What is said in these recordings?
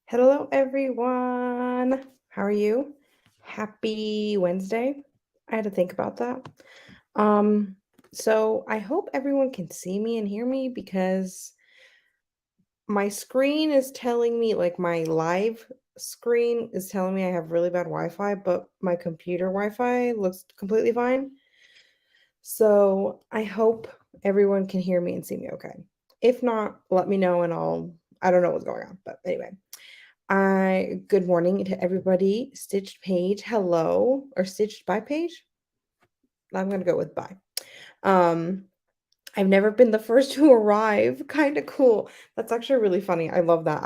Hello, everyone. How are you? Happy Wednesday. I had to think about that. Um, so I hope everyone can see me and hear me because my screen is telling me, like my live screen is telling me I have really bad Wi-Fi, but my computer Wi-Fi looks completely fine. So I hope everyone can hear me and see me okay. If not, let me know and I don't know what's going on, but anyway. Good morning to everybody. Stitched Page, hello, or Stitched by Page. I'm gonna go with by. Um, I've never been the first to arrive. Kind of cool. That's actually really funny. I love that.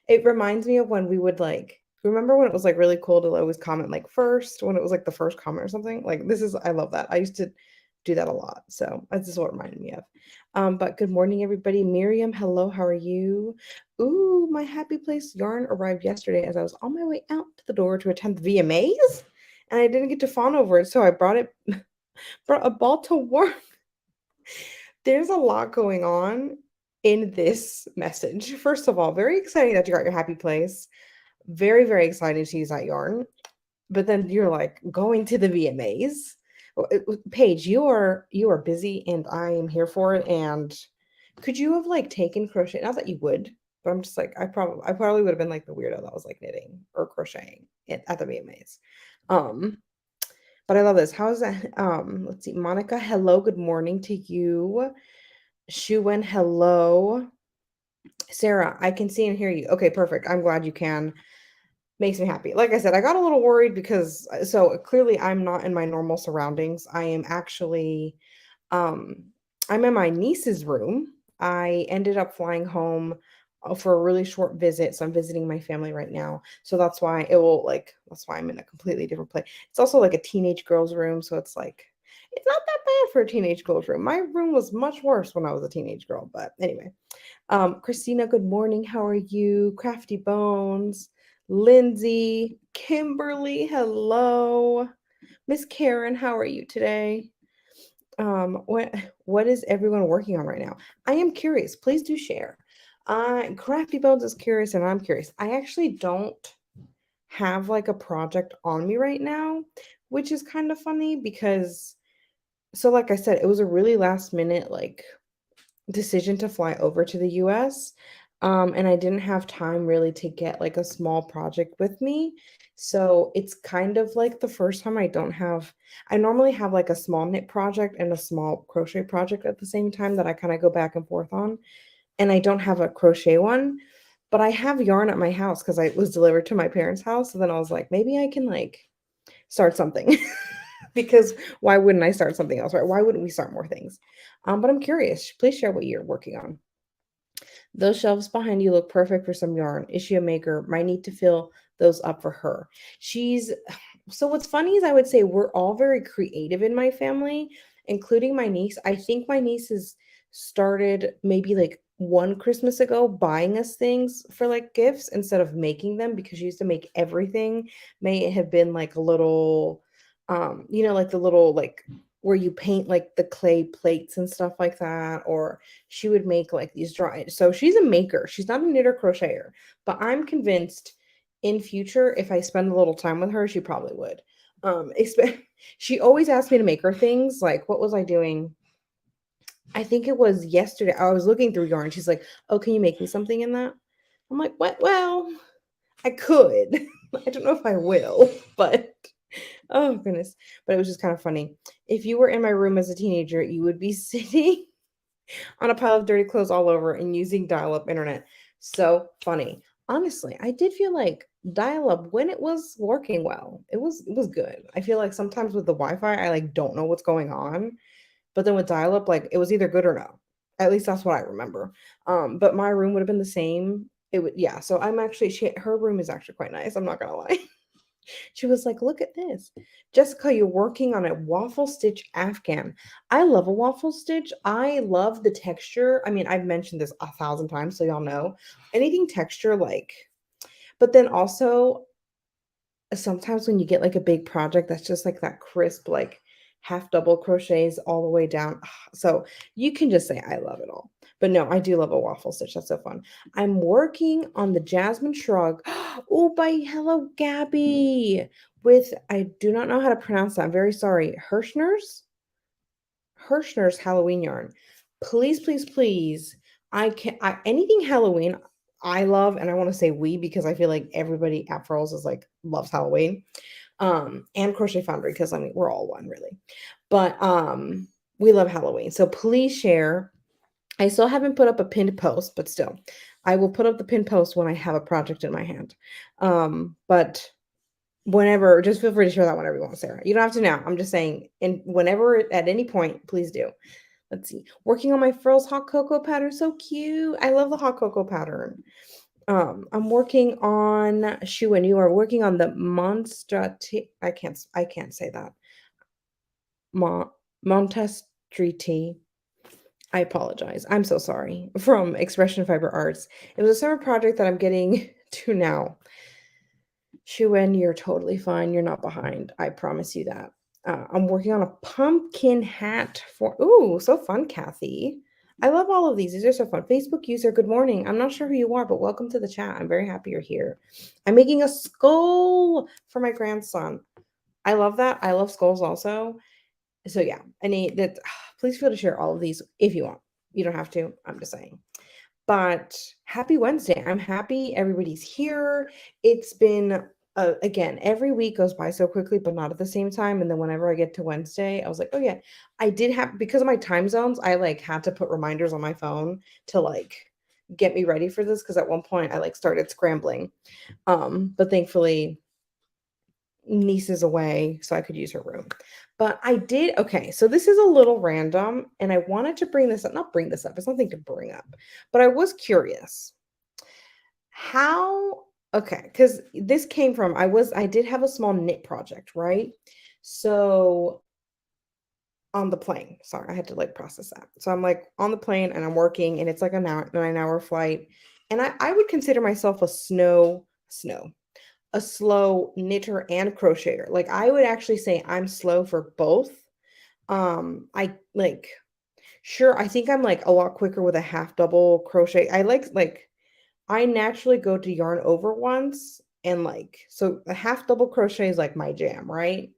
It reminds me of when we would like remember when it was like really cool to always comment like first when it was like the first comment or something. Like I love that. I used to do that a lot. So this is what it reminded me of. But good morning, everybody. Miriam, hello, how are you? Ooh, my happy place yarn arrived yesterday as I was on my way out to the door to attend the VMAs, and I didn't get to fawn over it, so I brought a ball to work. There's a lot going on in this message. First of all, very exciting that you got your happy place. Very, very excited to use that yarn. But then you're like going to the VMAs. Paige, you are busy and I am here for it. And could you have like taken crochet? Not that you would, but I'm just like I probably would have been like the weirdo that was like knitting or crocheting at the VMAs. Um, but I love this. How is that? Let's see. Monica, hello, good morning to you. Shuwen, hello. Sarah, I can see and hear you. Okay, perfect. I'm glad you can. Makes me happy. Like I said, I got a little worried because so clearly I'm not in my normal surroundings. I am actually um I'm in my niece's room. I ended up flying home for a really short visit, so I'm visiting my family right now. So that's why I'm in a completely different place. It's also like a teenage girl's room, so it's not that bad for a teenage girl's room. My room was much worse when I was a teenage girl, but anyway. Christina, good morning. How are you? Crafty Bones, Lindsay, Kimberly, hello. Miss Karen, how are you today? What is everyone working on right now? I am curious. Please do share. Crafty Bones is curious, and I'm curious. I actually don't have like a project on me right now, which is kind of funny because so like I said, it was a really last minute like decision to fly over to the US. And I didn't have time really to get like a small project with me. So it's kind of like the first time I normally have like a small knit project and a small crochet project at the same time that I kind of go back and forth on. And I don't have a crochet one, but I have yarn at my house because I was delivered to my parents' house. So then I was like, maybe I can like start something. Because why wouldn't I start something else, right? Why wouldn't we start more things? But I'm curious. Please share what you're working on. Those shelves behind you look perfect for some yarn. Is she a maker? Might need to fill those up for her. She's so what's funny is I would say we're all very creative in my family, including my niece. I think my niece has started maybe like one Christmas ago buying us things for like gifts instead of making them because she used to make everything. May it have been like a little like the little like where you paint like the clay plates and stuff like that, or she would make like these drawings. So she's a maker. She's not a knitter crocheter, but I'm convinced in future, if I spend a little time with her, she probably would. She always asked me to make her things. Like, what was I doing? I think it was yesterday. I was looking through yarn. She's like, "Oh, can you make me something in that?" I'm like, "What? Well, I could. I don't know if I will, but oh goodness." But it was just kind of funny. If you were in my room as a teenager, you would be sitting on a pile of dirty clothes all over and using dial-up internet. So funny. Honestly, I did feel like dial-up when it was working well. It was good. I feel like sometimes with the Wi-Fi, I like don't know what's going on, but then with dial-up, like it was either good or no. At least that's what I remember. But my room would have been the same. It would, yeah. So I'm actually her room is actually quite nice. I'm not gonna lie. She was like, "Look at this. Jessica, you're working on a waffle stitch Afghan." I love a waffle stitch. I love the texture. I mean, I've mentioned this 1,000 times, so y'all know. Anything texture, like, but then also sometimes when you get like a big project that's just like that crisp, like half double crochets all the way down. So you can just say I love it all. But no, I do love a waffle stitch. That's so fun. I'm working on the Jasmine Shrug. Oh, by Hello Gabby with, I do not know how to pronounce that. I'm very sorry. Hirschner's Halloween yarn. Please, please, please. Anything Halloween I love, and I want to say we because I feel like everybody at Furls is like loves Halloween. And Crochet Foundry, because I mean we're all one really. But we love Halloween. So please share. I still haven't put up a pinned post, but still, I will put up the pinned post when I have a project in my hand. But whenever, just feel free to share that whenever you want, Sarah. You don't have to now. I'm just saying, and whenever, at any point, please do. Let's see. Working on my frills hot cocoa pattern. So cute. I love the hot cocoa pattern. I'm working on Shu, and you are working on the I can't say that. Montestriti. I apologize. I'm so sorry. From Expression Fiber Arts. It was a summer project that I'm getting to now. Shuwen, you're totally fine. You're not behind. I promise you that. I'm working on a pumpkin hat for. Ooh, so fun, Kathy. I love all of these. These are so fun. Facebook user, good morning. I'm not sure who you are, but welcome to the chat. I'm very happy you're here. I'm making a skull for my grandson. I love that. I love skulls also. So yeah, please feel to share all of these if you want. You don't have to. I'm just saying. But happy Wednesday. I'm happy everybody's here. It's been, again, every week goes by so quickly, but not at the same time. And then whenever I get to Wednesday, I was like, oh yeah, I did have, because of my time zones, I like had to put reminders on my phone to like get me ready for this. Cause at one point I like started scrambling. But thankfully niece is away so I could use her room. But I did, okay, so this is a little random and I wanted to bring this up, not bring this up, it's nothing to bring up, but I was curious how, okay, because this came from, I did have a small knit project, right? So on the plane, sorry, I had to like process that. So I'm like on the plane and I'm working and it's like a 9-hour flight. And I would consider myself a slow knitter and crocheter. Like I would actually say I'm slow for both. I like sure I think I'm like a lot quicker with a half double crochet. I I naturally go to yarn over once and like so a half double crochet is like my jam, right?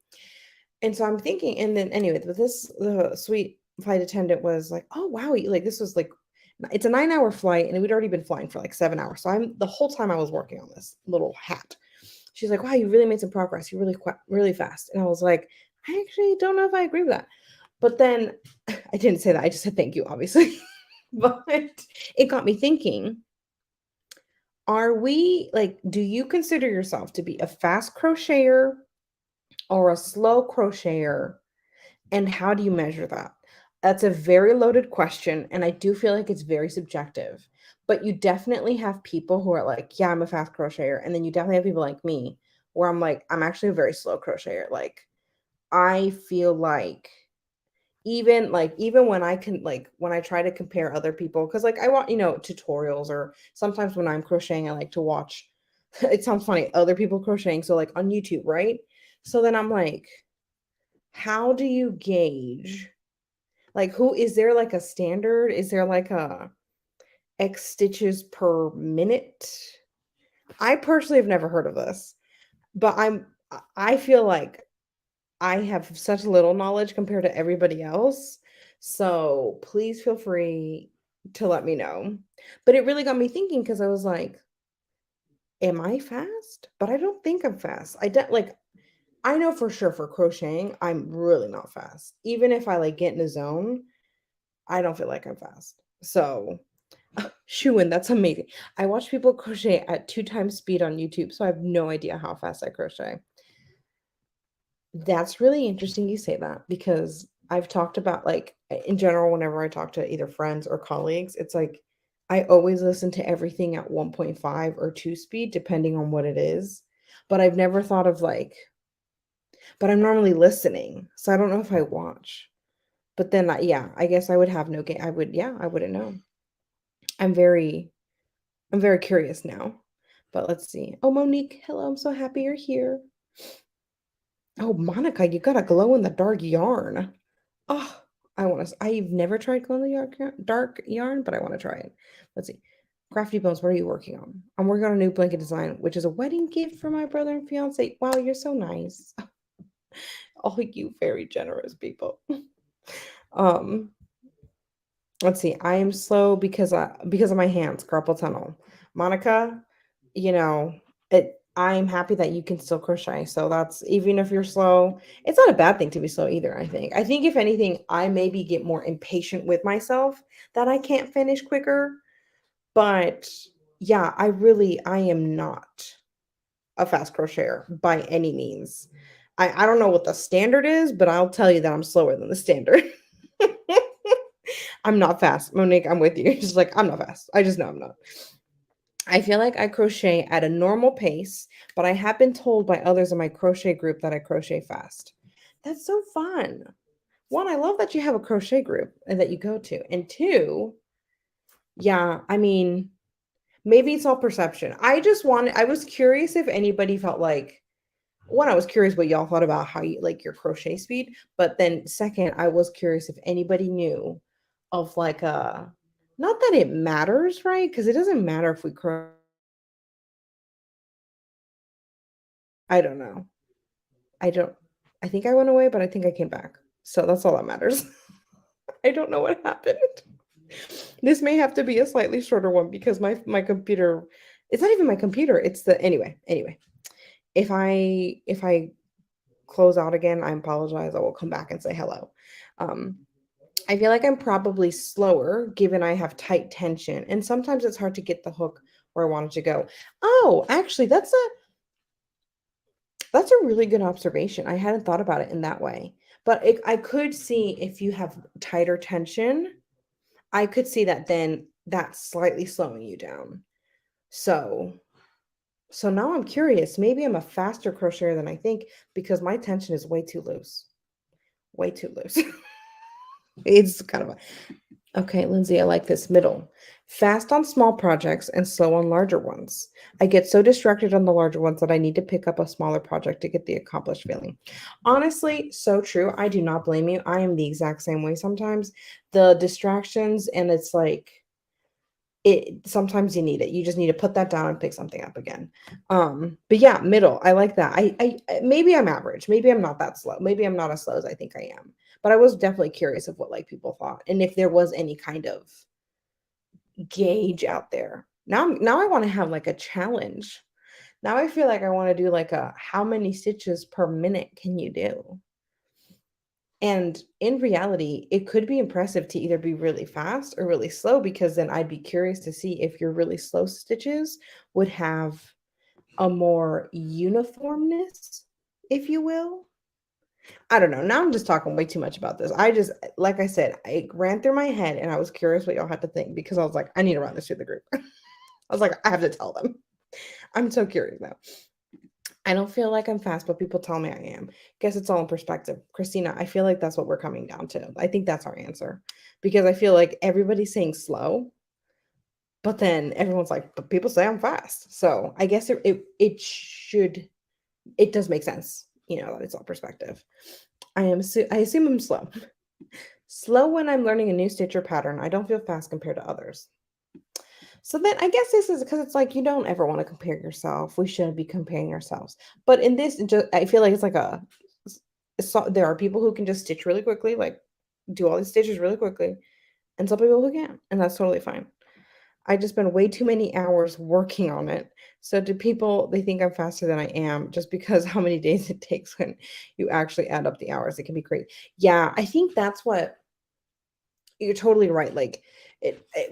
And so I'm thinking, and then anyway, with this the sweet flight attendant was like, oh wow, like this was like it's a 9-hour flight and we'd already been flying for like 7 hours. So I'm the whole time I was working on this little hat. She's like, wow, you really made some progress. You're really fast. And I was like, I actually don't know if I agree with that. But then I didn't say that. I just said thank you, obviously. But it got me thinking, do you consider yourself to be a fast crocheter or a slow crocheter? And how do you measure that? That's a very loaded question. And I do feel like it's very subjective. But you definitely have people who are like, yeah, I'm a fast crocheter. And then you definitely have people like me where I'm like, I'm actually a very slow crocheter. Like, I feel like even when I can like when I try to compare other people, because like I want, tutorials or sometimes when I'm crocheting, I like to watch it sounds funny, other people crocheting. So like on YouTube, right? So then I'm like, how do you gauge? Like, who is there like a standard? Is there like a X stitches per minute? I personally have never heard of this, but I feel like I have such little knowledge compared to everybody else. So please feel free to let me know. But it really got me thinking because I was like, am I fast? But I don't think I'm fast. I know for sure for crocheting, I'm really not fast. Even if I like get in a zone, I don't feel like I'm fast. So, Shuin, that's amazing. I watch people crochet at 2 times speed on YouTube, so I have no idea how fast I crochet. That's really interesting you say that because I've talked about like in general, whenever I talk to either friends or colleagues, it's like I always listen to everything at 1.5 or 2 speed, depending on what it is. But I've never thought of like, but I'm normally listening, so I don't know if I watch. But then, yeah, I guess I would have no game. Yeah, I wouldn't know. I'm very, I'm very curious now. But let's see. Oh, Monique, hello. I'm so happy you're here. Oh, Monica, you got a glow in the dark yarn. Oh, I've never tried glow in the dark yarn, but I want to try it. Let's see. Crafty Bones, what are you working on? I'm working on a new blanket design, which is a wedding gift for my brother and fiance. Wow, you're so nice. All you very generous people. Um, let's see. I am slow because of my hands, carpal tunnel. Monica, you know, I'm happy that you can still crochet. So that's even if you're slow, it's not a bad thing to be slow either, I think. I think if anything, I maybe get more impatient with myself that I can't finish quicker. But yeah, I am not a fast crocheter by any means. I don't know what the standard is, but I'll tell you that I'm slower than the standard. I'm not fast. Monique, I'm with you. She's like, I'm not fast. I just know I'm not. I feel like I crochet at a normal pace, but I have been told by others in my crochet group that I crochet fast. That's so fun. One, I love that you have a crochet group and that you go to. And two, yeah, I mean, maybe it's all perception. I was curious if anybody felt like, one, I was curious what y'all thought about how you like your crochet speed. But then second, I was curious if anybody knew of like a, not that it matters, right? Because it doesn't matter if we I don't know. I don't I think I went away, but I think I came back. So that's all that matters. I don't know what happened. This may have to be a slightly shorter one because my computer, it's not even my computer, it's the anyway. If I close out again, I apologize. I will come back and say hello. Um I feel like I'm probably slower given I have tight tension and sometimes it's hard to get the hook where I want it to go. Oh, actually that's a really good observation. I hadn't thought about it in that way. But I could see if you have tighter tension, I could see that then that's slightly slowing you down. So, so now I'm curious. Maybe I'm a faster crocheter than I think because my tension is way too loose. Way too loose. It's kind of a, okay, Lindsay, I like this middle. Fast on small projects and slow on larger ones. I get so distracted on the larger ones that I need to pick up a smaller project to get the accomplished feeling. Honestly, so true. I do not blame you. I am the exact same way sometimes. The distractions, and it's like, it sometimes you need it. You just need to put that down and pick something up again. But yeah, middle. I like that. Maybe I'm average. Maybe I'm not that slow. Maybe I'm not as slow as I think I am. But I was definitely curious of what like people thought and if there was any kind of gauge out there. Now I want to have like a challenge. Now I feel like I want to do like a how many stitches per minute can you do? And in reality, it could be impressive to either be really fast or really slow because then I'd be curious to see if your really slow stitches would have a more uniformness, if you will. I don't know. Now I'm just talking way too much about this. I just, like I said, I ran through my head and I was curious what y'all had to think because I was like, I need to run this through the group. I was like, I have to tell them. I'm so curious now. I don't feel like I'm fast, but people tell me I am. Guess it's all in perspective. Christina, I feel like that's what we're coming down to. I think that's our answer because I feel like everybody's saying slow, but then everyone's like, but people say I'm fast. So I guess it does make sense, that it's all perspective. I assume I'm slow. Slow when I'm learning a new stitch or pattern. I don't feel fast compared to others. So then I guess this is because it's like you don't ever want to compare yourself. We shouldn't be comparing ourselves. But in this, I feel like it's like so there are people who can just stitch really quickly, like do all these stitches really quickly, and some people who can't, and that's totally fine. I just spend way too many hours working on it. So to people, they think I'm faster than I am just because how many days it takes when you actually add up the hours. It can be great. Yeah, I think that's what you're totally right. Like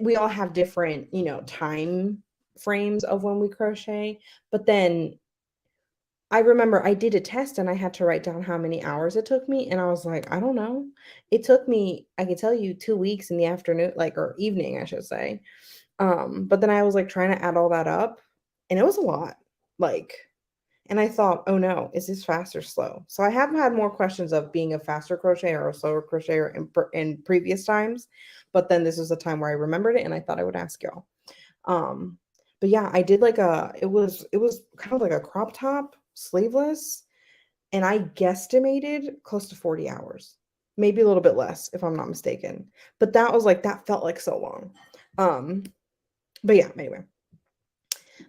we all have different, time frames of when we crochet. But then I remember I did a test and I had to write down how many hours it took me. And I was like, I don't know. It took me, I could tell you 2 weeks in the afternoon, like, or evening, I should say. But then I was like trying to add all that up and it was a lot. Like, and I thought, oh no, is this fast or slow? So I have had more questions of being a faster crocheter or a slower crocheter in previous times, but then this was a time where I remembered it and I thought I would ask y'all. But yeah, I did like it was kind of like a crop top, sleeveless, and I guesstimated close to 40 hours, maybe a little bit less if I'm not mistaken. But that was like, that felt like so long. But yeah, anyway.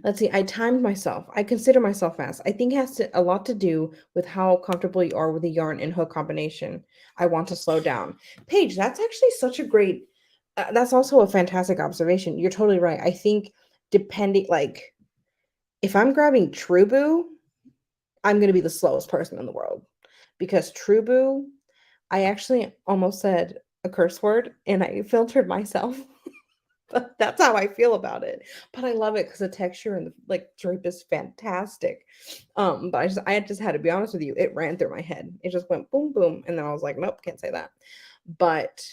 Let's see. I timed myself. I consider myself fast. I think it has a lot to do with how comfortable you are with the yarn and hook combination. I want to slow down. Paige, that's actually such a great, that's also a fantastic observation. You're totally right. I think depending, like, if I'm grabbing True Boo, I'm going to be the slowest person in the world because True Boo, I actually almost said a curse word and I filtered myself. But that's how I feel about it. But I love it because the texture and the like drape is fantastic. But I just had to be honest with you. It ran through my head. It just went boom, boom, and then I was like, nope, can't say that. But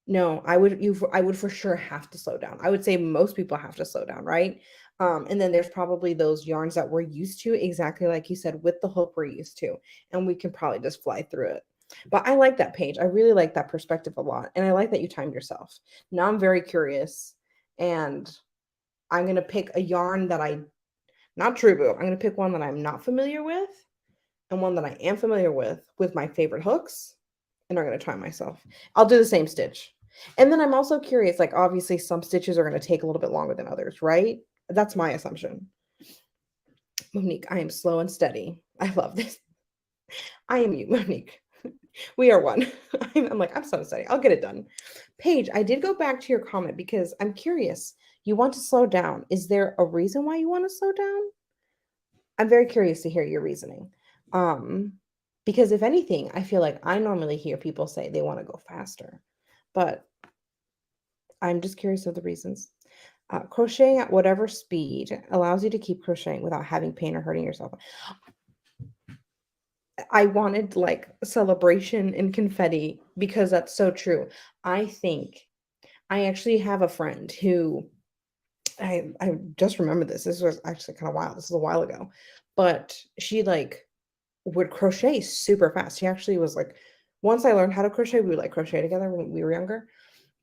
no, I would for sure have to slow down. I would say most people have to slow down, right? And then there's probably those yarns that we're used to, exactly like you said, with the hook we're used to, and we can probably just fly through it. But I like that page. I really like that perspective a lot. And I like that you timed yourself. Now I'm very curious. And I'm going to pick a yarn that not True Boo. I'm going to pick one that I'm not familiar with and one that I am familiar with my favorite hooks. And I'm going to try myself. I'll do the same stitch. And then I'm also curious, like obviously some stitches are going to take a little bit longer than others, right? That's my assumption. Monique, I am slow and steady. I love this. I am you, Monique. We are one. I'm like, I'm so steady. I'll get it done. Paige, I did go back to your comment because I'm curious. You want to slow down. Is there a reason why you want to slow down? I'm very curious to hear your reasoning. Because if anything, I feel like I normally hear people say they want to go faster, but I'm just curious of the reasons. Crocheting at whatever speed allows you to keep crocheting without having pain or hurting yourself. I wanted like celebration and confetti because that's so true. I think I actually have a friend who I just remember this. This was actually kind of wild. This is a while ago. But she like would crochet super fast. She actually was like, once I learned how to crochet, we would like crochet together when we were younger.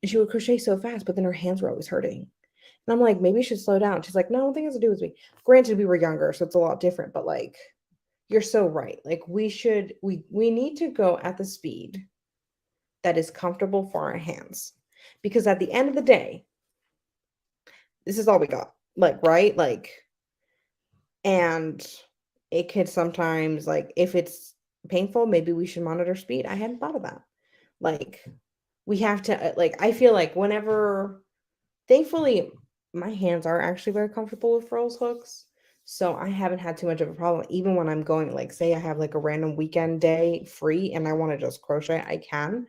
And she would crochet so fast, but then her hands were always hurting. And I'm like, maybe you should slow down. She's like, no, I don't think it has to do with me. Granted, we were younger, so it's a lot different, but like you're so right. Like we need to go at the speed that is comfortable for our hands. Because at the end of the day, this is all we got. Like, right? Like, and it could sometimes, like, if it's painful, maybe we should monitor speed. I hadn't thought of that. Like, we have to, like, I feel like whenever, thankfully, my hands are actually very comfortable with frills hooks. So I haven't had too much of a problem. Even when I'm going, like, say I have like a random weekend day free and I want to just crochet, I can.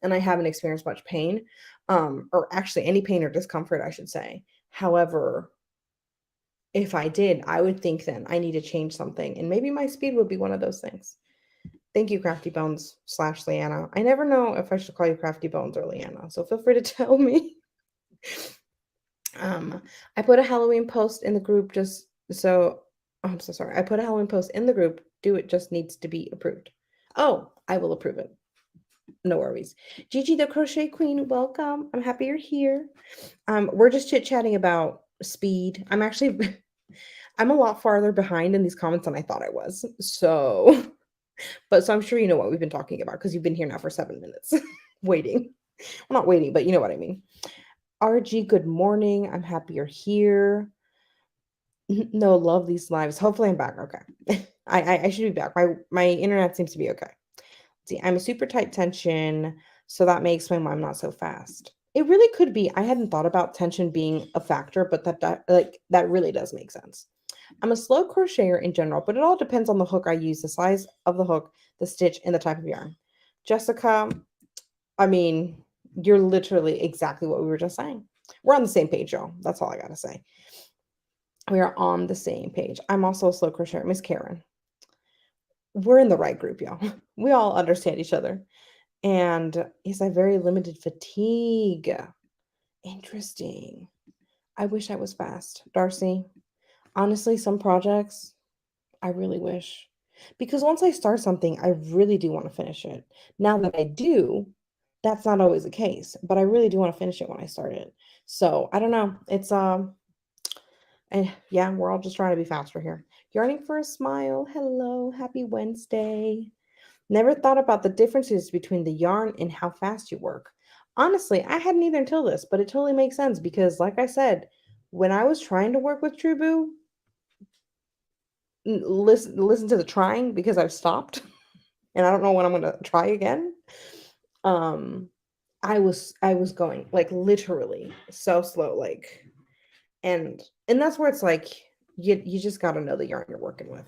And I haven't experienced much pain, or actually any pain or discomfort, I should say. However, if I did, I would think then I need to change something. And maybe my speed would be one of those things. Thank you, Crafty Bones / Leanna. I never know if I should call you Crafty Bones or Leanna, so feel free to tell me. I put a Halloween post in the group just so, oh, I'm so sorry. I put a Halloween post in the group. Do it just needs to be approved. Oh, I will approve it. No worries. Gigi, the Crochet Queen, welcome. I'm happy you're here. We're just chit-chatting about speed. I'm actually, I'm a lot farther behind in these comments than I thought I was. So, so I'm sure you know what we've been talking about because you've been here now for 7 minutes waiting. Well, not waiting, but you know what I mean. RG, good morning. I'm happy you're here. No, love these lives. Hopefully I'm back. Okay. I should be back. My internet seems to be okay. See, I'm a super tight tension, so that may explain why I'm not so fast. It really could be. I hadn't thought about tension being a factor, but that really does make sense. I'm a slow crocheter in general, but it all depends on the hook I use, the size of the hook, the stitch, and the type of yarn. Jessica, I mean, you're literally exactly what we were just saying. We're on the same page, y'all. That's all I gotta say. We are on the same page. I'm also a slow crocheter, Miss Karen. We're in the right group, y'all. We all understand each other. And yes, I have very limited fatigue. Interesting. I wish I was fast. Darcy, honestly, some projects, I really wish. Because once I start something, I really do want to finish it. Now that I do, that's not always the case, but I really do want to finish it when I start it. So I don't know. It's and yeah, we're all just trying to be faster here. Yarning for a smile. Hello, happy Wednesday. Never thought about the differences between the yarn and how fast you work. Honestly, I hadn't either until this, but it totally makes sense because, like I said, when I was trying to work with Trueboo, listen to the trying because I've stopped and I don't know when I'm gonna try again. Um, I was going like literally so slow, like, and that's where it's like you just got to know the yarn you're working with.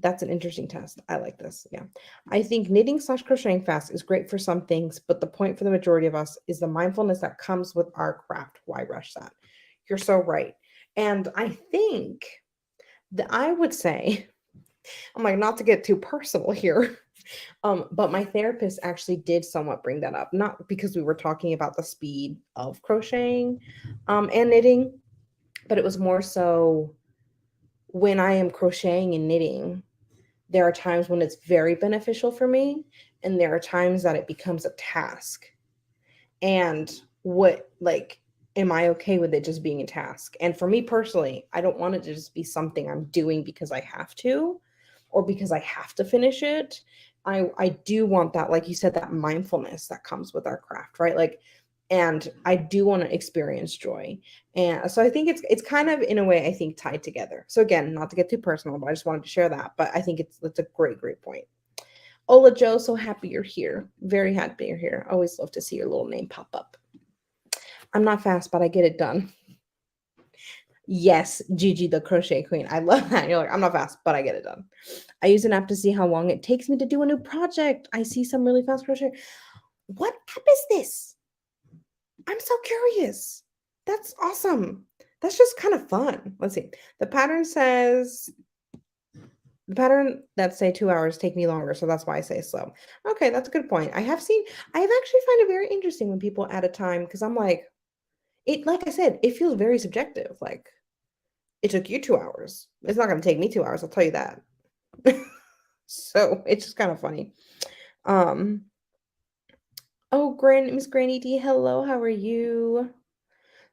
That's an interesting test. I like this. Yeah. I think knitting slash crocheting fast is great for some things, but the point for the majority of us is the mindfulness that comes with our craft. Why rush that? You're so right. And I think that I would say, I'm like, not to get too personal here, but my therapist actually did somewhat bring that up, not because we were talking about the speed of crocheting and knitting, but it was more so when I am crocheting and knitting, there are times when it's very beneficial for me, and there are times that it becomes a task. And what, like, am I okay with it just being a task? And for me personally, I don't want it to just be something I'm doing because I have to or because I have to finish it. I do want that, like you said, that mindfulness that comes with our craft, right? Like, and I do want to experience joy. And so I think it's kind of in a way I think tied together. So again, not to get too personal, but I just wanted to share that. But I think it's a great point. Ola Joe, so happy you're here. Very happy you're here. Always love to see your little name pop up. I'm not fast, but I get it done. Yes, Gigi, the crochet queen. I love that. You're like, I'm not fast, but I get it done. I use an app to see how long it takes me to do a new project. I see some really fast crochet. What app is this? I'm so curious. That's awesome. That's just kind of fun. Let's see. The pattern says the pattern that say 2 hours take me longer, so that's why I say slow. Okay, that's a good point. I have actually find it very interesting when people add a time because I'm like, it, like I said, it feels very subjective. Like it took you 2 hours. It's not going to take me 2 hours. I'll tell you that. So it's just kind of funny. Um, oh, Miss Granny D, hello. How are you?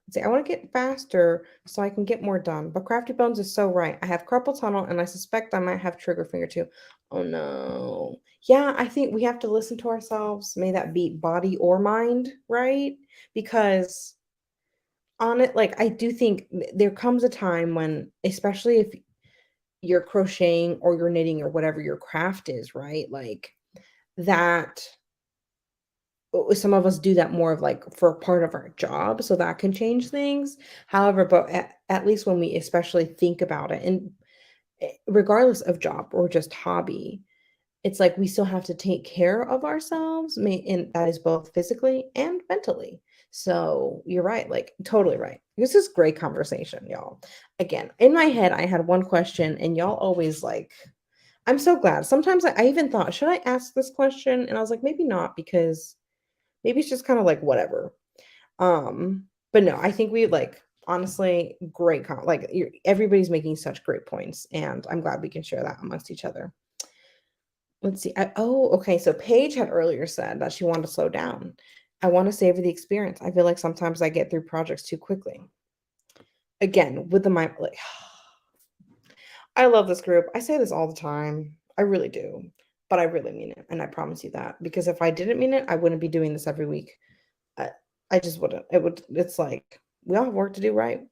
Let's see, I want to get faster so I can get more done. But Crafty Bones is so right. I have carpal tunnel, and I suspect I might have trigger finger too. Oh no. Yeah, I think we have to listen to ourselves. May that be body or mind, right? Because on it, like I do think there comes a time when, especially if you're crocheting or you're knitting or whatever your craft is, right? Like that some of us do that more of like for a part of our job, so that can change things. However, but at least when we especially think about it, and regardless of job or just hobby, it's like we still have to take care of ourselves, and that is both physically and mentally. So you're right, like totally right. This is great conversation, y'all. Again, in my head, I had one question, and y'all always like, I'm so glad. Sometimes I even thought, should I ask this question? And I was like, maybe not, because maybe it's just kind of like whatever. But no, I think we like honestly great like everybody's making such great points, and I'm glad we can share that amongst each other. Let's see. Oh, okay. So Paige had earlier said that she wanted to slow down. I want to savor the experience. I feel like sometimes I get through projects too quickly. Again, with the mind, like, I love this group. I say this all the time. I really do, but I really mean it, and I promise you that, because if I didn't mean it, I wouldn't be doing this every week. I, I just wouldn't. It's like we all have work to do, right?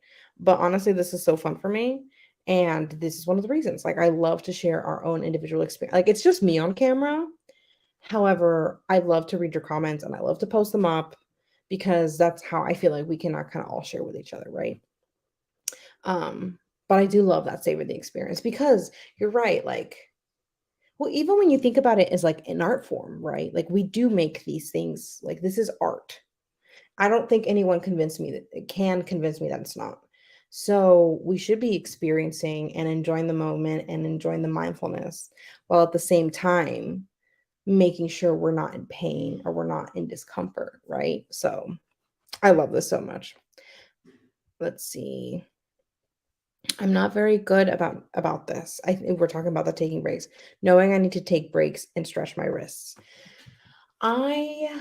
But honestly, this is so fun for me. And this is one of the reasons. Like, I love to share our own individual experience. Like, it's just me on camera. However, I love to read your comments and I love to post them up because that's how I feel like we can kind of all share with each other, right? Um, but I do love that savor the experience because you're right. Like, well, even when you think about it as like an art form, right? Like, we do make these things, like, this is art. I don't think anyone can convince me that it's not. So we should be experiencing and enjoying the moment and enjoying the mindfulness while at the same time making sure we're not in pain or we're not in discomfort, right? So I love this so much. Let's see. I'm not very good about this. I think we're talking about the taking breaks, knowing I need to take breaks and stretch my wrists. I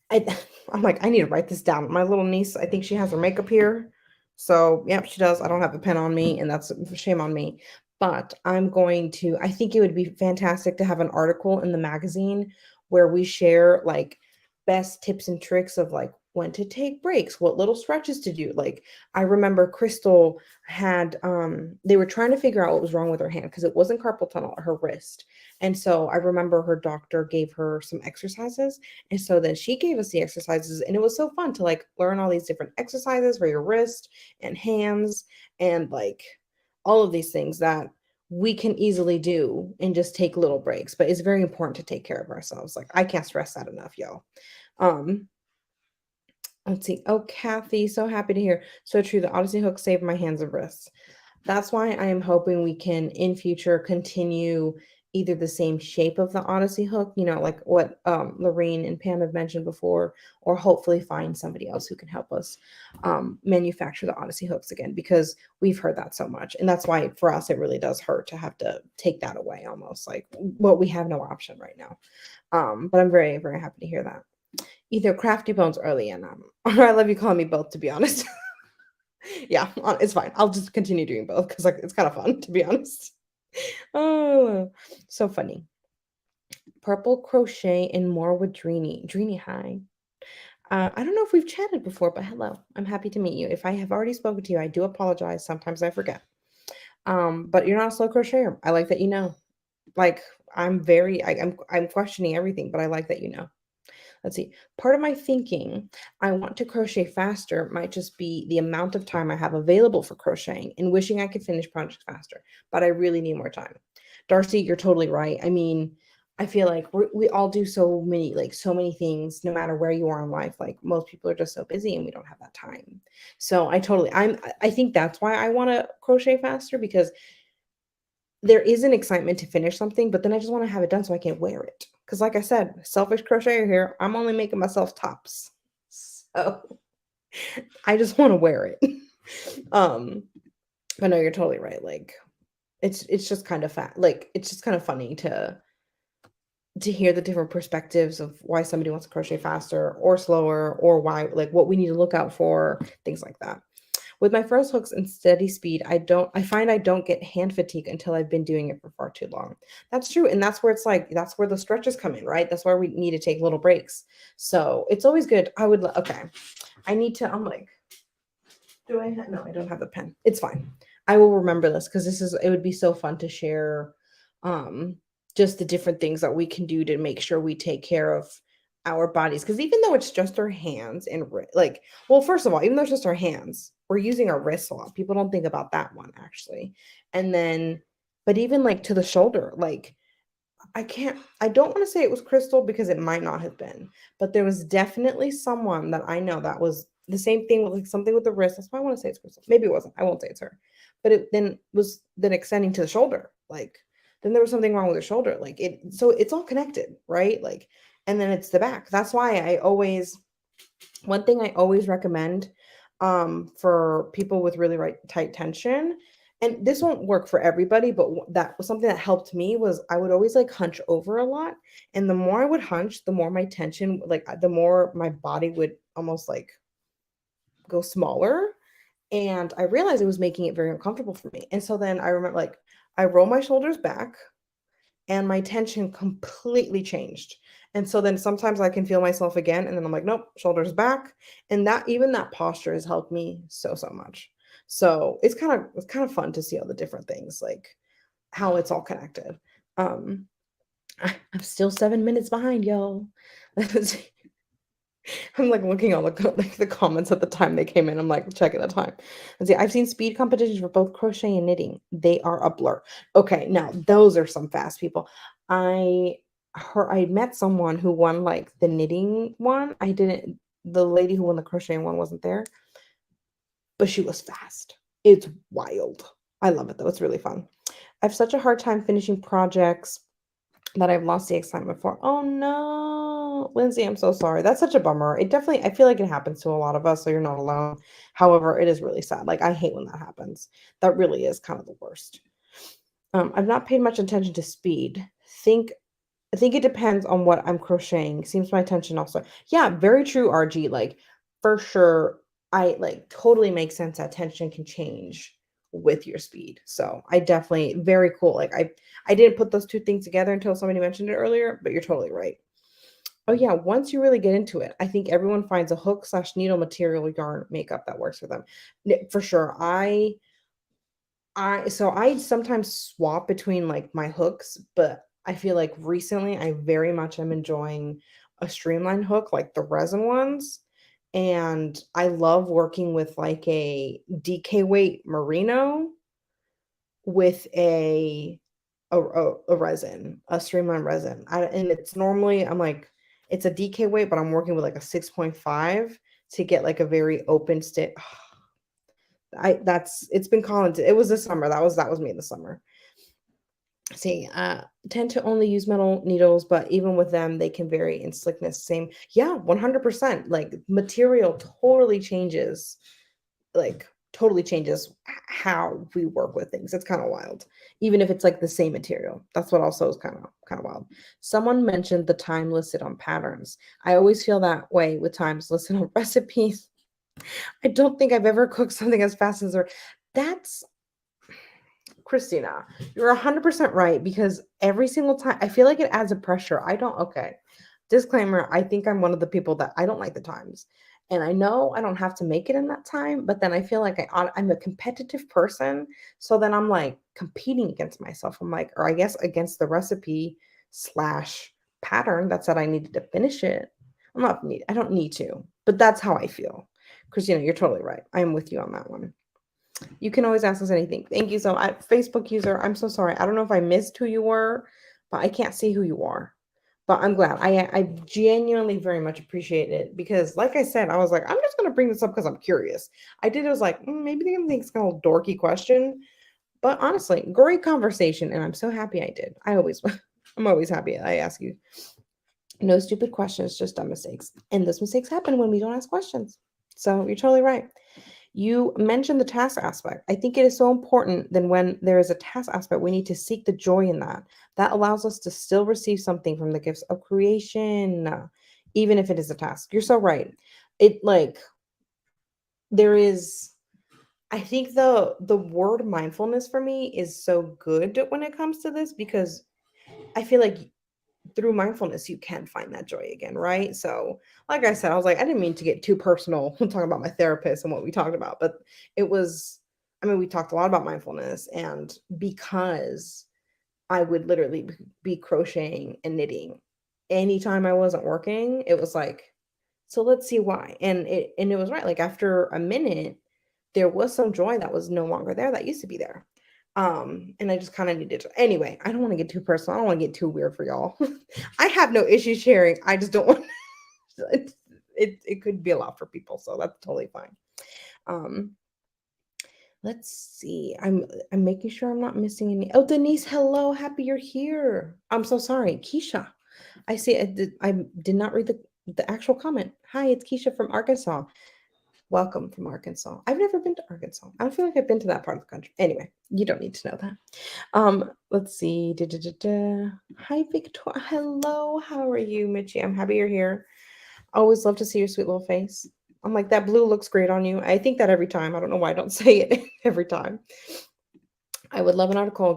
I I'm like, I need to write this down. My little niece, I think she has her makeup here. So, yep, she does. I don't have a pen on me, and that's shame on me. But I think it would be fantastic to have an article in the magazine where we share like best tips and tricks of like when to take breaks, what little stretches to do. Like I remember Crystal had they were trying to figure out what was wrong with her hand because it wasn't carpal tunnel, her wrist. And so I remember her doctor gave her some exercises. And so then she gave us the exercises, and it was so fun to like learn all these different exercises for your wrist and hands and like all of these things that we can easily do and just take little breaks. But it's very important to take care of ourselves. Like I can't stress that enough, y'all. Um, let's see. Oh, Kathy, so happy to hear. So true. The Odyssey hook saved my hands and wrists. That's why I am hoping we can in future continue either the same shape of the Odyssey hook, like what Lorene and Pam have mentioned before, or hopefully find somebody else who can help us manufacture the Odyssey hooks again, because we've heard that so much. And that's why for us, it really does hurt to have to take that away almost like, well, we have no option right now. But I'm very, very happy to hear that. Either Crafty Bones or Leanna. I love you calling me both, to be honest. Yeah, it's fine. I'll just continue doing both because like it's kind of fun, to be honest. Oh, so funny. Purple Crochet and more with Dreamy. Dreamy, hi. I don't know if we've chatted before, but hello. I'm happy to meet you. If I have already spoken to you, I do apologize. Sometimes I forget. But you're not a slow crocheter. I like that you know. Like I'm questioning everything, but I like that you know. Let's see. Part of my thinking, I want to crochet faster might just be the amount of time I have available for crocheting and wishing I could finish projects faster, but I really need more time. Darcy, you're totally right. I mean, I feel like we all do so many things, no matter where you are in life. Like most people are just so busy and we don't have that time. So I think that's why I want to crochet faster, because there is an excitement to finish something, but then I just want to have it done so I can wear it. Because, like I said, selfish crocheter here, I'm only making myself tops. So I just want to wear it. um, but no, you're totally right. Like it's just kind of like it's just kind of funny to hear the different perspectives of why somebody wants to crochet faster or slower, or why, like what we need to look out for, things like that. With my first hooks and steady speed, I find I don't get hand fatigue until I've been doing it for far too long. That's true. And that's where it's like, that's where the stretches come in, right? That's where we need to take little breaks. So it's always good. Okay. I'm like, no, I don't have the pen. It's fine. I will remember this because it would be so fun to share just the different things that we can do to make sure we take care of our bodies. Because even though it's just our hands and like, well, first of all, even though it's just our hands, we're using our wrists a lot. People don't think about that one actually. And then, but even like to the shoulder, like I don't want to say it was Crystal because it might not have been, but there was definitely someone that I know that was the same thing with like something with the wrist. That's why I want to say it's Crystal. Maybe it wasn't. I won't say it's her. But it then was then extending to the shoulder. Like then there was something wrong with her shoulder. Like so it's all connected, right? Like, and then it's the back. That's why one thing I always recommend for people with really tight tension, and this won't work for everybody, but that was something that helped me, was I would always like hunch over a lot. And the more I would hunch, the more my tension, like the more my body would almost like go smaller. And I realized it was making it very uncomfortable for me. And so then I remember like I roll my shoulders back and my tension completely changed. And so then sometimes I can feel myself again, and then I'm like, nope, shoulders back. And that posture has helped me so, so much. So it's kind of fun to see all the different things, like how it's all connected. Um, I'm still 7 minutes behind, y'all. I'm like looking all the comments at the time they came in. I'm like checking the time. Let's see. I've seen speed competitions for both crochet and knitting. They are a blur. Okay, now those are some fast people. I met someone who won like the knitting one. The lady who won the crocheting one wasn't there, but she was fast. It's wild. I love it though. It's really fun. I have such a hard time finishing projects that I've lost the excitement for. Oh no, Lindsay, I'm so sorry. That's such a bummer. I feel like it happens to a lot of us, so you're not alone. However, it is really sad. Like I hate when that happens. That really is kind of the worst. I've not paid much attention to speed. I think it depends on what I'm crocheting. Seems my attention also. Yeah, very true, RG. Like for sure. I like totally makes sense that tension can change with your speed. So I definitely very cool. Like I didn't put those two things together until somebody mentioned it earlier, but you're totally right. Oh yeah, once you really get into it, I think everyone finds a hook slash needle material yarn makeup that works for them. For sure. I sometimes swap between like my hooks, but I feel like recently I very much am enjoying a streamlined hook, like the resin ones. And I love working with like a DK weight merino with a resin, a streamlined resin. And it's normally I'm like it's a DK weight, but I'm working with like a 6.5 to get like a very open stick. I that's it's been calling it was this summer. That was me in the summer. See, tend to only use metal needles, but even with them, they can vary in slickness. Same, yeah, 100%. Like material totally changes, like totally changes how we work with things. It's kind of wild, even if it's like the same material. That's what also is kind of wild. Someone mentioned the time listed on patterns. I always feel that way with times listed on recipes. I don't think I've ever cooked something as fast as her. That's Christina, you're 100% right because every single time I feel like it adds a pressure. I don't, okay. Disclaimer, I think I'm one of the people that I don't like the times. And I know I don't have to make it in that time, but then I feel like I'm a competitive person. So then I'm like competing against myself. I'm like, or I guess against the recipe slash pattern that said I needed to finish it. I don't need to, but that's how I feel. Christina, you're totally right. I'm with you on that one. You can always ask us anything. Thank you so much. Facebook user, I'm so sorry. I don't know if I missed who you were, but I can't see who you are. But I'm glad. I genuinely very much appreciate it because, like I said, I was like, I'm just going to bring this up because I'm curious. I did. I was like, maybe they're going to think it's kind of a dorky question. But honestly, great conversation. And I'm so happy I did. I'm always happy I ask you. No stupid questions, just dumb mistakes. And those mistakes happen when we don't ask questions. So you're totally right. You mentioned the task aspect. I think it is so important that when there is a task aspect, we need to seek the joy in that. That allows us to still receive something from the gifts of creation, even if it is a task. You're so right. It like there is I think the word mindfulness for me is so good when it comes to this because I feel like through mindfulness you can find that joy again, right? So like I said, I was like, I didn't mean to get too personal talking about my therapist and what we talked about, but it was, I mean, we talked a lot about mindfulness, and because I would literally be crocheting and knitting anytime I wasn't working, it was like, so let's see why. And it was right, like after a minute there was some joy that was no longer there that used to be there. And I just kind of needed to. Anyway, I don't want to get too personal. I don't want to get too weird for y'all. I have no issue sharing. I just don't want it could be a lot for people, so that's totally fine. Um, let's see. I'm making sure I'm not missing any. Oh, Denise, hello. Happy you're here. I'm so sorry. Keisha. I see I did not read the actual comment. Hi, it's Keisha from Arkansas. Welcome from Arkansas. I've never been to Arkansas. I don't feel like I've been to that part of the country. Anyway, you don't need to know that. Let's see. Hi, Victoria. Hello. How are you, Mitchie? I'm happy you're here. Always love to see your sweet little face. I'm like, that blue looks great on you. I think that every time. I don't know why I don't say it every time. I would love an article.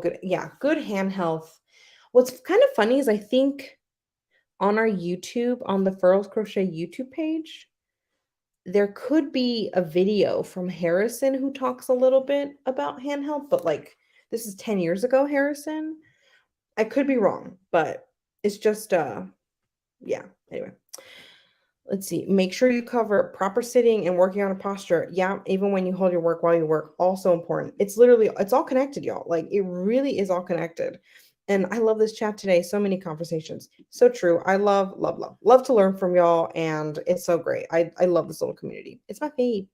Good hand health. What's kind of funny is I think on our YouTube, on the Furls Crochet YouTube page, there could be a video from Harrison who talks a little bit about hand health, but like this is 10 years ago, Harrison. I could be wrong, but it's just yeah. Anyway, let's see. Make sure you cover proper sitting and working on a posture. Yeah, even when you hold your work while you work, also important. It's all connected, y'all. Like it really is all connected. And I love this chat today. So many conversations. So true. I love to learn from y'all. And it's so great. I love this little community. It's my fave.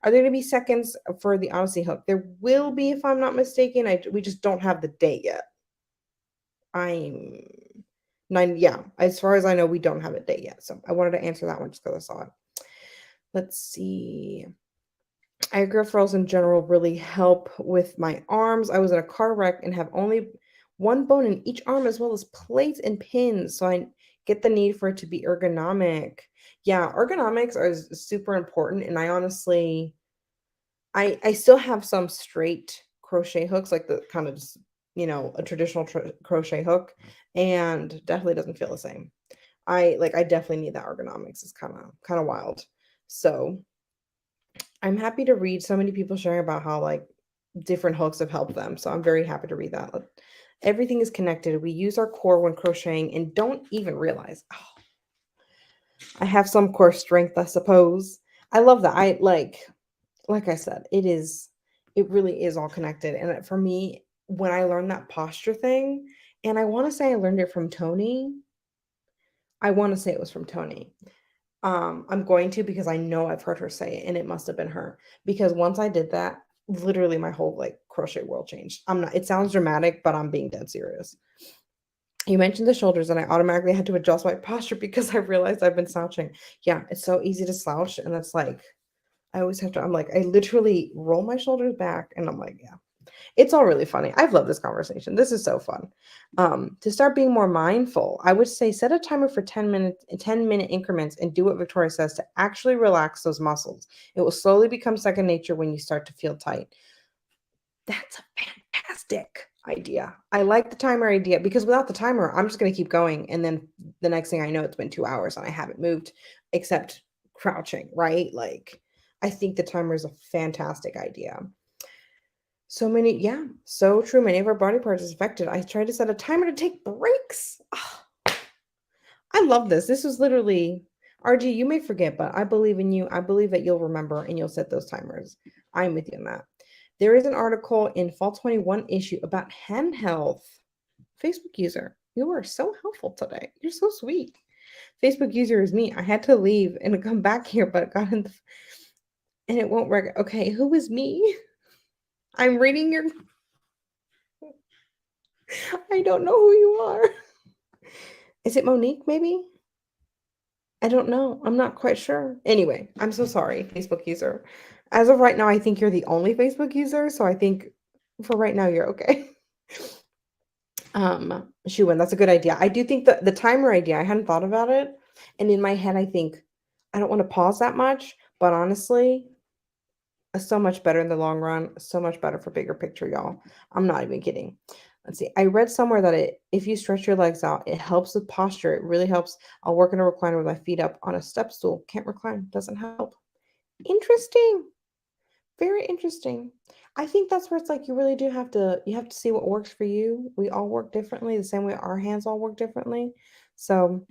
Are there going to be seconds for the Odyssey hook? There will be, if I'm not mistaken. We just don't have the date yet. I'm nine. Yeah. As far as I know, we don't have a date yet. So I wanted to answer that one just because I saw it. Let's see. I agree, furls in general really help with my arms. I was in a car wreck and have only one bone in each arm as well as plates and pins. So I Get the need for it to be ergonomic. Yeah, ergonomics are super important. And I honestly, I still have some straight crochet hooks, like the kind of just, a traditional crochet hook, and definitely doesn't feel the same. I definitely need that ergonomics. It's kind of wild. So I'm happy to read so many people sharing about how like different hooks have helped them. So I'm very happy to read that. Everything is connected. We use our core when crocheting and don't even realize. Oh, I have some core strength, I suppose. I love that. I like I said, it really is all connected. And for me, when I learned that posture thing, and I want to say I learned it from Tony. I want to say it was from Tony. I'm going to because I know I've heard her say it and it must have been her. Because once I did that, literally my whole like crochet world changed. It sounds dramatic, but I'm being dead serious. You mentioned the shoulders and I automatically had to adjust my posture because I realized I've been slouching. Yeah, it's so easy to slouch and it's like I always have to I'm like I literally roll my shoulders back and I'm like, yeah. It's all really funny. I've loved this conversation. This is so fun. To start being more mindful, I would say set a timer for 10 minutes, 10-minute increments and do what Victoria says to actually relax those muscles. It will slowly become second nature when you start to feel tight. That's a fantastic idea. I like the timer idea because without the timer, I'm just going to keep going. And then the next thing I know, it's been 2 hours and I haven't moved except crouching, right? Like, I think the timer is a fantastic idea. So many, yeah, so true. Many of our body parts is affected. I tried to set a timer to take breaks. Ah, I love this. This was literally, RG, you may forget, but I believe in you. I believe that you'll remember and you'll set those timers. I'm with you on that. There is an article in Fall 21 issue about hand health. Facebook user, you are so helpful today. You're so sweet. Facebook user is me. I had to leave and come back here, but got in the, and it won't work. Okay, who is me? I'm reading your I don't know who you are. Is it Monique, maybe? I don't know. I'm not quite sure. Anyway, I'm so sorry, Facebook user. As of right now, I think you're the only Facebook user, so I think for right now you're okay. Shuwen, that's a good idea. I do think that the timer idea, I hadn't thought about it. And in my head, I think I don't want to pause that much, but honestly, so much better in the long run, so much better for bigger picture, y'all. I'm not even kidding. Let's see. I read somewhere that if you stretch your legs out, it helps with posture. It really helps. I'll work in a recliner with my feet up on a step stool. Can't recline. Doesn't help. Interesting. Very interesting. I think that's where it's like you have to see what works for you. We all work differently, the same way our hands all work differently. So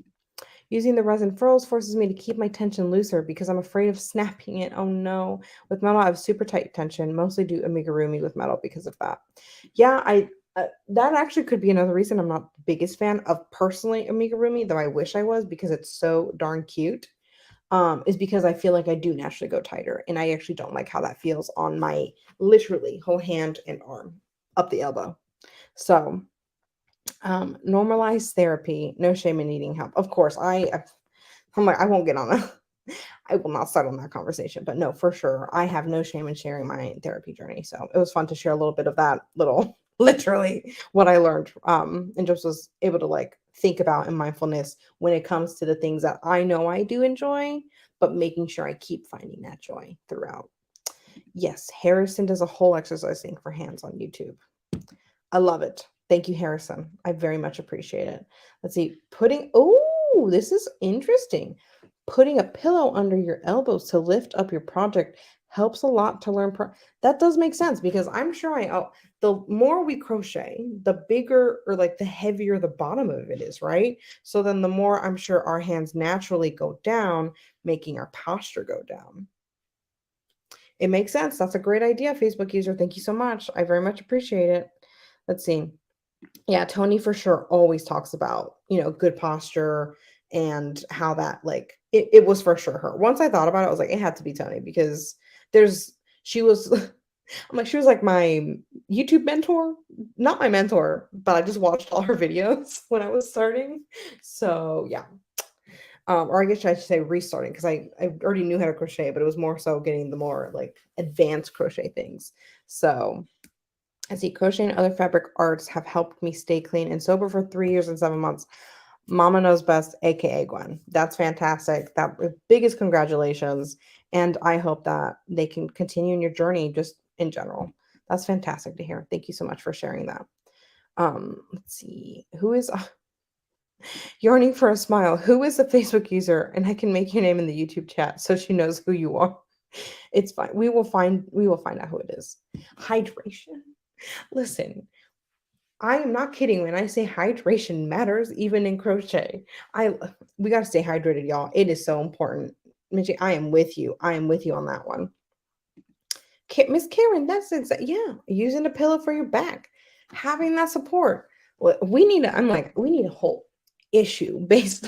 using the resin furrows forces me to keep my tension looser because I'm afraid of snapping it. Oh no. With metal, I have super tight tension, mostly do amigurumi with metal because of that. Yeah, that actually could be another reason I'm not the biggest fan of personally amigurumi, though I wish I was because it's so darn cute. Is because I feel like I do naturally go tighter, and I actually don't like how that feels on my literally whole hand and arm up the elbow. So normalize therapy, no shame in needing help. Of course, I'm like, I won't get on a, I will not start on that conversation, but no, for sure. I have no shame in sharing my therapy journey. So it was fun to share a little bit of that little, literally what I learned. And just was able to like think about in mindfulness when it comes to the things that I know I do enjoy, but making sure I keep finding that joy throughout. Yes, Harrison does a whole exercise thing for hands on YouTube. I love it. Thank you, Harrison. I very much appreciate it. Let's see. Oh, this is interesting. Putting a pillow under your elbows to lift up your project helps a lot to learn. That does make sense because I'm sure the more we crochet, the bigger or like the heavier the bottom of it is, right? So then the more I'm sure our hands naturally go down, making our posture go down. It makes sense. That's a great idea, Facebook user. Thank you so much. I very much appreciate it. Let's see. Yeah, Tony for sure always talks about, good posture and how that like it was for sure her. Once I thought about it, I was like, it had to be Tony because she was I'm like, she was like my YouTube mentor, not my mentor, but I just watched all her videos when I was starting. So yeah. Or I guess I should say restarting because I already knew how to crochet, but it was more so getting the more like advanced crochet things. So I see crochet and other fabric arts have helped me stay clean and sober for 3 years and 7 months. Mama knows best, aka Gwen. That's fantastic. That biggest congratulations. And I hope that they can continue in your journey just in general. That's fantastic to hear. Thank you so much for sharing that. Let's see. Who is yearning for a smile? Who is the Facebook user? And I can make your name in the YouTube chat so she knows who you are. It's fine. We will find out who it is. Hydration. Listen, I am not kidding when I say hydration matters even in crochet. I We got to stay hydrated, y'all. It is so important. Minji, I am with you. I am with you on that one. Miss Karen, that's exactly, yeah, using a pillow for your back, having that support. We need I'm like, we need a whole issue based.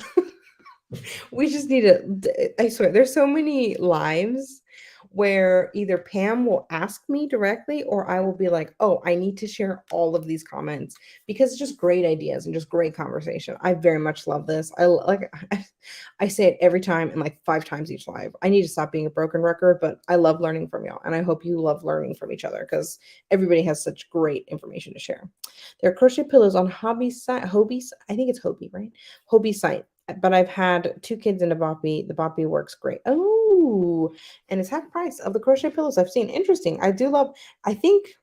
We just need to, I swear, there's so many lives where either Pam will ask me directly or I will be like, oh, I need to share all of these comments because it's just great ideas and just great conversation. I very much love this. I say it every time and like 5 times each live. I need to stop being a broken record, but I love learning from y'all. And I hope you love learning from each other because everybody has such great information to share. There are crochet pillows on Hobie's, I think it's Hobie, right? Hobie site. But I've had 2 kids in a boppy. The boppy works great. Oh, and it's half price of the crochet pillows I've seen. Interesting. I do love, I think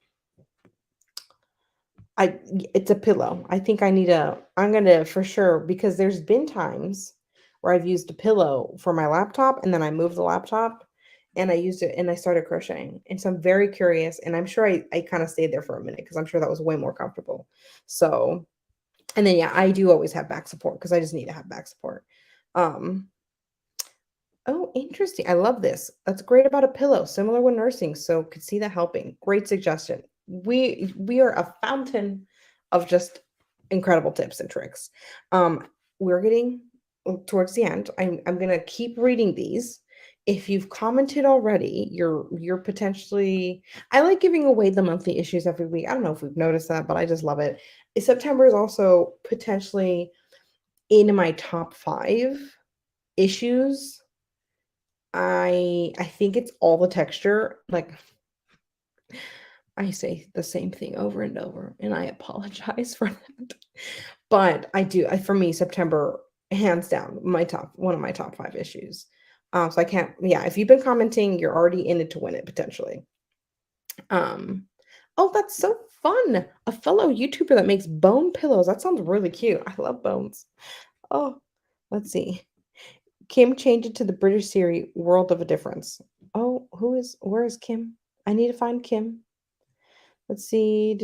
it's a pillow. I think I'm gonna for sure, because there's been times where I've used a pillow for my laptop and then I moved the laptop and I used it and I started crocheting. And so I'm very curious and I'm sure I kind of stayed there for a minute because I'm sure that was way more comfortable. So, and then yeah, I do always have back support because I just need to have back support. Um, Oh, interesting. I love this. That's great about a pillow, similar when nursing. So could see that helping. Great suggestion. We are a fountain of just incredible tips and tricks. We're getting towards the end. I'm gonna keep reading these. If you've commented already, you're potentially, I like giving away the monthly issues every week. I don't know if we've noticed that, but I just love it. September is also potentially in my top 5 issues. I think it's all the texture. Like I say the same thing over and over, and I apologize for that. But I do. For me, September, hands down, one of my top 5 issues. So I can't. Yeah, if you've been commenting, you're already in it to win it potentially. Oh, that's so fun! A fellow YouTuber that makes bone pillows. That sounds really cute. I love bones. Oh, let's see. Kim changed it to the British Siri World of a Difference. Oh, where is Kim? I need to find Kim. Let's see.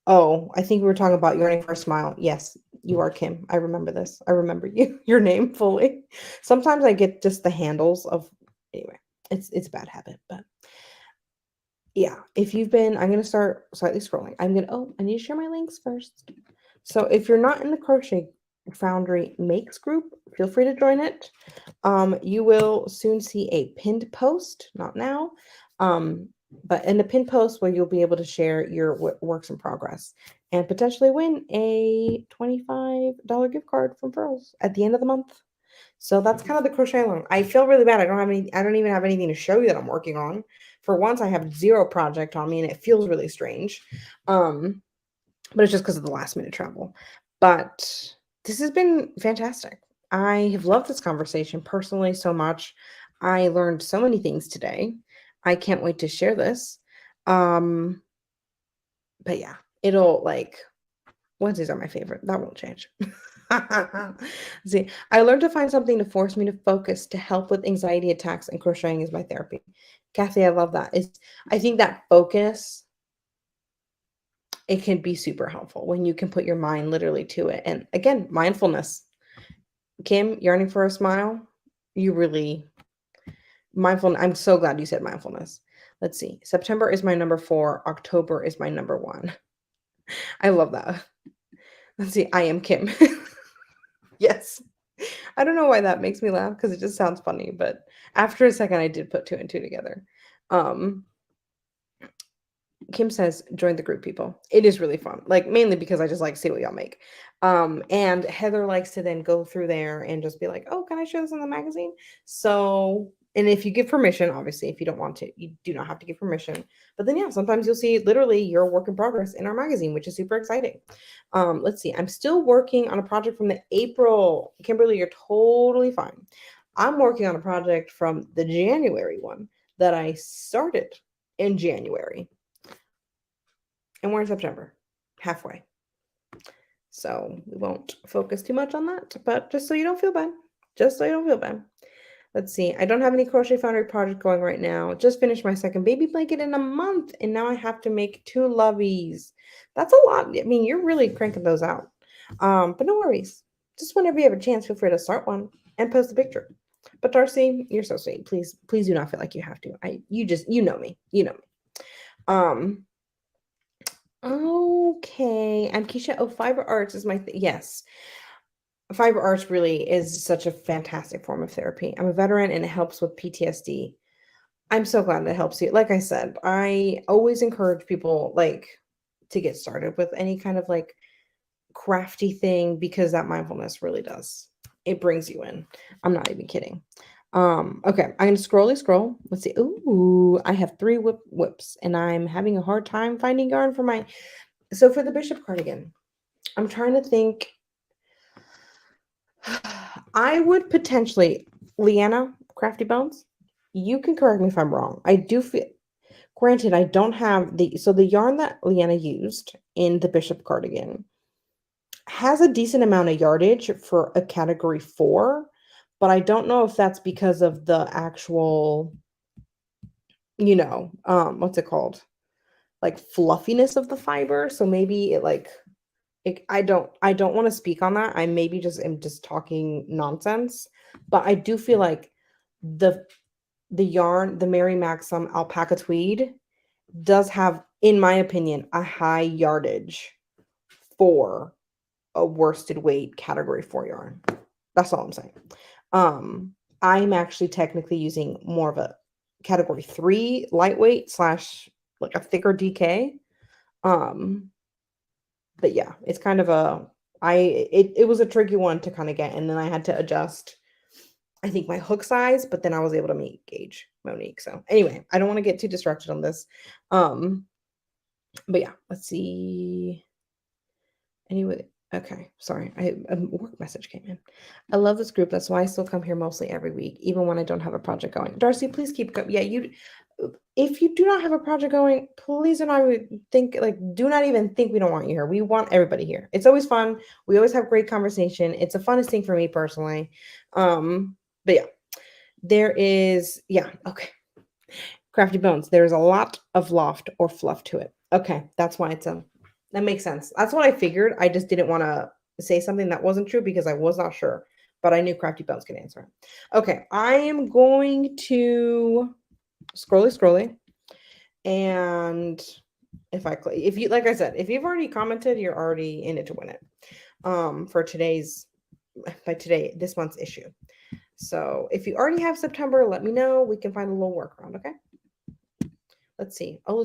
Oh, I think we were talking about yearning for a smile. Yes, you are Kim. I remember this. I remember you, your name fully. Sometimes I get just the handles of, anyway, it's a bad habit, but yeah, if you've been, I'm going to start slightly scrolling. I need to share my links first. So if you're not in the Crochet Foundry Makes group, feel free to join it. You will soon see a pinned post, not now, but in the pinned post where you'll be able to share your works in progress and potentially win a $25 gift card from Pearls at the end of the month. So that's kind of the crochet along. I feel really bad. I don't even have anything to show you that I'm working on. For once, I have 0 project on me and it feels really strange. But it's just because of the last minute travel. But this has been fantastic. I have loved this conversation personally so much. I learned so many things today. I can't wait to share this. But yeah, it'll like Wednesdays are my favorite. That won't change. See, I learned to find something to force me to focus to help with anxiety attacks, and crocheting is my therapy. Kathy, I love that. I think that focus, it can be super helpful when you can put your mind literally to it. And again, mindfulness. Kim, yearning for a smile. You really mindful. I'm so glad you said mindfulness. Let's see. September is my number 4. October is my number 1. I love that. Let's see. I am Kim. Yes. I don't know why that makes me laugh because it just sounds funny, but after a second I did put 2 and 2 together. Kim says, join the group, people. It is really fun. Like mainly because I just like to see what y'all make. And Heather likes to then go through there and just be like, oh, can I show this in the magazine? So And if you give permission, obviously, if you don't want to, you do not have to give permission. But then, yeah, sometimes you'll see literally your work in progress in our magazine, which is super exciting. Let's see. I'm still working on a project from the April. Kimberly, you're totally fine. I'm working on a project from the January one that I started in January. And we're in September, halfway. So we won't focus too much on that, but just so you don't feel bad. Just so you don't feel bad. Let's see. I don't have any Crochet Foundry project going right now. Just finished my second baby blanket in a month, and now I have to make 2 loveys. That's a lot. I mean, you're really cranking those out. But no worries. Just whenever you have a chance, feel free to start one and post a picture. But Darcy, you're so sweet. Please, please do not feel like you have to. You know me. You know me. Okay. I'm Keisha. Oh, fiber arts is my yes. Fiber arts really is such a fantastic form of therapy. I'm a veteran and it helps with PTSD. I'm so glad that helps you. Like I said, I always encourage people like to get started with any kind of like crafty thing because that mindfulness really does. It brings you in. I'm not even kidding. Okay, I'm gonna scroll. Let's see. Ooh, I have 3 whips and I'm having a hard time finding yarn for my so for the bishop cardigan. I'm trying to think. I would potentially, Leanna, Crafty Bones, you can correct me if I'm wrong. I do feel, granted, I don't have the yarn that Leanna used in the Bishop cardigan has a decent amount of yardage for a category 4, but I don't know if that's because of the actual, what's it called? Like fluffiness of the fiber. So maybe it like I don't want to speak on that. I maybe just am just talking nonsense, but I do feel like the the yarn, the Mary Maxim alpaca tweed does have, in my opinion, a high yardage for a worsted weight category 4 yarn. That's all I'm saying. I'm actually technically using more of a category 3 lightweight slash like a thicker DK. But yeah, it's kind of it was a tricky one to kind of get, and then I had to adjust, I think, my hook size, but then I was able to meet gauge Monique. So anyway, I don't want to get too distracted on this. But yeah, let's see. Anyway, okay, sorry, a work message came in. I love this group. That's why I still come here mostly every week, even when I don't have a project going. Darcy, please keep going. Yeah, if you do not have a project going, please do not think do not even think we don't want you here. We want everybody here. It's always fun. We always have great conversation. It's the funnest thing for me personally. But yeah, there is, okay. Crafty Bones. There's a lot of loft or fluff to it. Okay, that's why that makes sense. That's what I figured. I just didn't want to say something that wasn't true because I was not sure, but I knew Crafty Bones could answer it. Okay, I am going to scrolly, and if you, like I said, if you've already commented, you're already in it to win it. For this month's issue. So if you already have September, let me know. We can find a little workaround. Okay. Let's see. Ola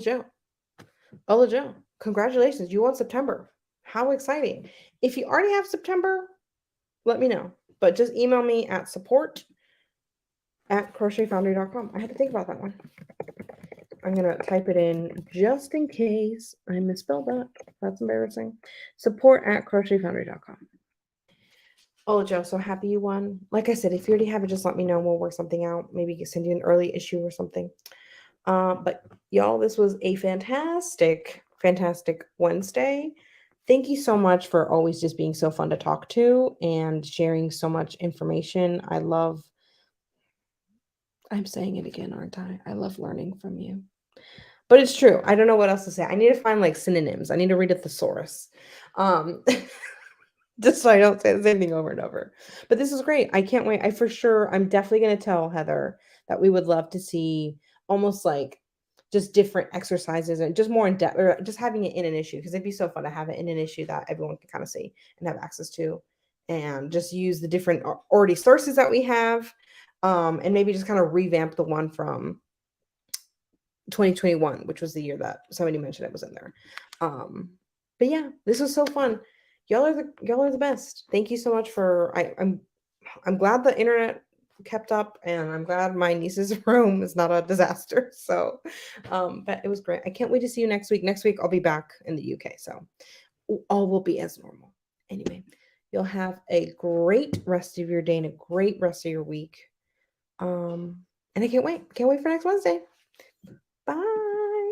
Joe, congratulations. You won September. How exciting. If you already have September, let me know. But just email me at support@crochetfoundry.com. I had to think about that one. I'm going to type it in just in case I misspelled that. That's embarrassing. Support@crochetfoundry.com. Oh, Joe, so happy you won. Like I said, if you already have it, just let me know and we'll work something out. Maybe send you an early issue or something. But y'all, this was a fantastic Wednesday. Thank you so much for always just being so fun to talk to and sharing so much information. I'm saying it again, aren't I? I love learning from you. But it's true. I don't know what else to say. I need to find like synonyms. I need to read a thesaurus. Just so I don't say the same thing over and over. But this is great. I can't wait. I'm definitely going to tell Heather that we would love to see almost like just different exercises and just more in depth, or just having it in an issue, because it'd be so fun to have it in an issue that everyone can kind of see and have access to, and just use the different already sources that we have, and maybe just kind of revamp the one from 2021, which was the year that somebody mentioned it was in there. But yeah, this was so fun. Y'all are the best. Thank you so much I'm glad the internet kept up, and I'm glad my niece's room is not a disaster. So, but it was great. I can't wait to see you next week. Next week I'll be back in the UK, so all will be as normal. Anyway, you'll have a great rest of your day and a great rest of your week. And I can't wait. Can't wait for next Wednesday. Bye.